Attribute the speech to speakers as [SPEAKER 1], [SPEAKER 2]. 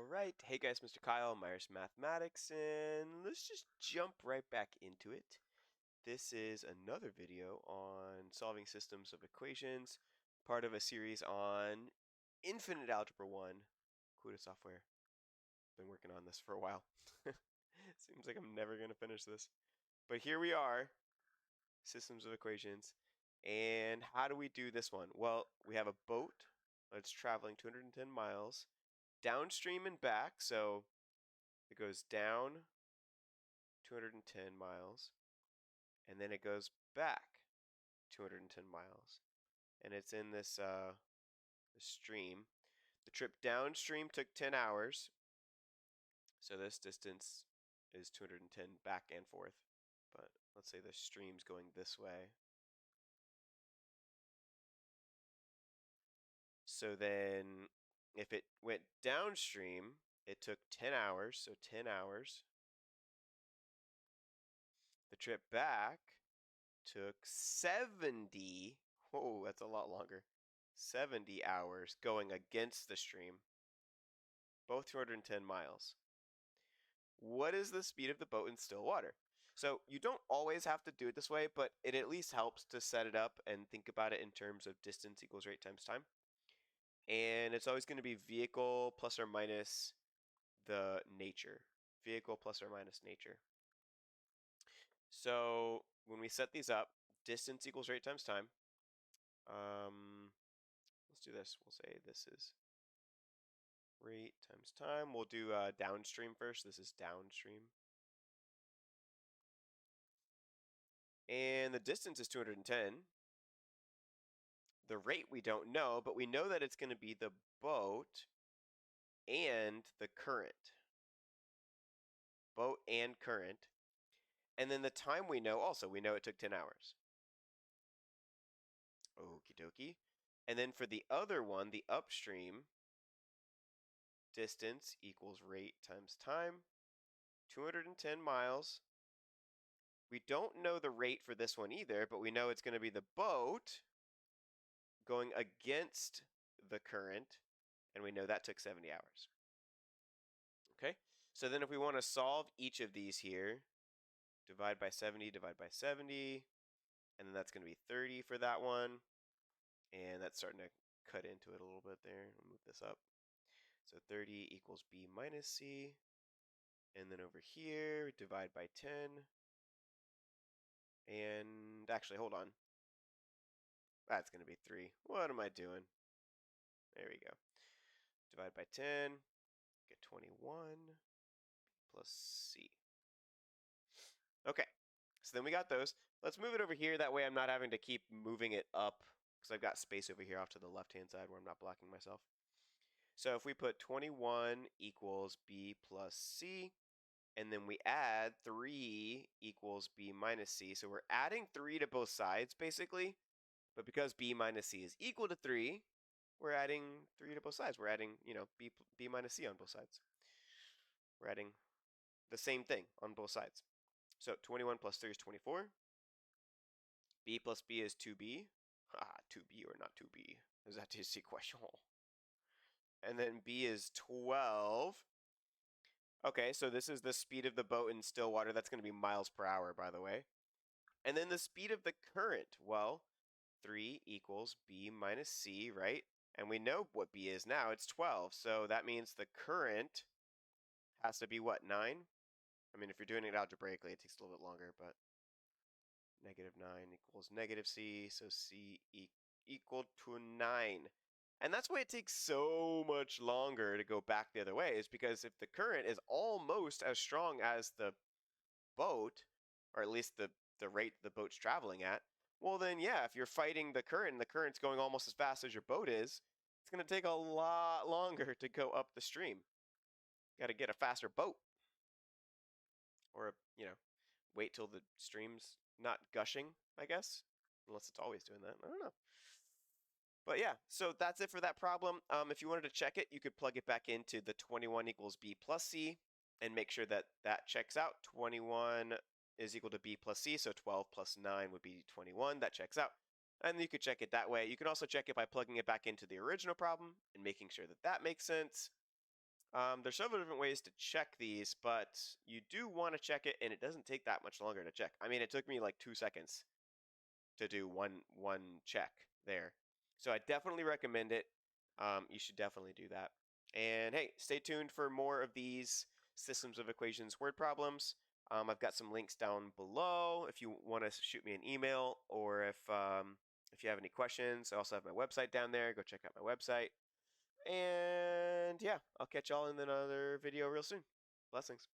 [SPEAKER 1] right. Hey guys, Mr. Kyle, Myers Mathematics, and let's just jump right back into it. This is another video on solving systems of equations, part of a series on Infinite Algebra 1, Kuta software. Been working on this for a while. Seems like I'm never going to finish this. But here we are, systems of equations. And how do we do this one? Well, we have a boat that's traveling 210 miles downstream and back, so it goes down 210 miles, and then it goes back 210 miles, and it's in this stream. The trip downstream took 10 hours, so this distance is 210 back and forth. But let's say the stream's going this way. So then if it went downstream, it took 10 hours, so 10 hours. The trip back took 70. Whoa, that's a lot longer. 70 hours going against the stream, both 210 miles. What is the speed of the boat in still water? So you don't always have to do it this way, but it at least helps to set it up and think about it in terms of distance equals rate times time. And it's always going to be vehicle plus or minus the nature. Vehicle plus or minus nature. So when we set these up, distance equals rate times time. Let's do this. We'll say this is rate times time. We'll do downstream first. This is downstream. And the distance is 210. The rate we don't know, but we know that it's going to be the boat and the current. Boat and current. And then the time we know also. We know it took 10 hours. Okie dokie. And then for the other one, the upstream, distance equals rate times time. 210 miles. We don't know the rate for this one either, but we know it's going to be the boat going against the current, and we know that took 70 hours. Okay, so then if we want to solve each of these here, divide by 70, divide by 70, and then that's going to be 30 for that one, and that's starting to cut into it a little bit there. I'll move this up. So 30 equals b minus c, and then over here, divide by 10, and actually, hold on. That's going to be 3. What am I doing? There we go. Divide by 10, get 21, plus c. Okay, so then we got those. Let's move it over here. That way I'm not having to keep moving it up because I've got space over here off to the left-hand side where I'm not blocking myself. So if we put 21 equals b plus c, and then we add 3 equals b minus c. So we're adding 3 to both sides, basically. But because b minus c is equal to 3, we're adding 3 to both sides. We're adding, b minus c on both sides. We're adding the same thing on both sides. So 21 plus 3 is 24. B plus b is 2b. 2b or not 2b? Is that his equation? And then b is 12. Okay, so this is the speed of the boat in still water. That's going to be miles per hour, by the way. And then the speed of the current. Well, 3 equals b minus c, right? And we know what b is now. It's 12. So that means the current has to be what, 9? I mean, if you're doing it algebraically, it takes a little bit longer, but negative 9 equals negative c, so c equal to 9. And that's why it takes so much longer to go back the other way, is because if the current is almost as strong as the boat, or at least the rate the boat's traveling at, well then yeah, if you're fighting the current and the current's going almost as fast as your boat is, it's going to take a lot longer to go up the stream. Got to get a faster boat. Or, wait till the stream's not gushing, I guess. Unless it's always doing that. I don't know. But yeah, so that's it for that problem. If you wanted to check it, you could plug it back into the 21 equals b plus c and make sure that that checks out. 21 is equal to b plus c, so 12 plus 9 would be 21. That checks out. And you could check it that way. You can also check it by plugging it back into the original problem and making sure that that makes sense. There's several different ways to check these, but you do want to check it, and it doesn't take that much longer to check. I mean, it took me like 2 seconds to do one check there. So I definitely recommend it. You should definitely do that. And hey, stay tuned for more of these systems of equations word problems. I've got some links down below if you want to shoot me an email, or if you have any questions. I also have my website down there. Go check out my website. And yeah, I'll catch y'all in another video real soon. Blessings.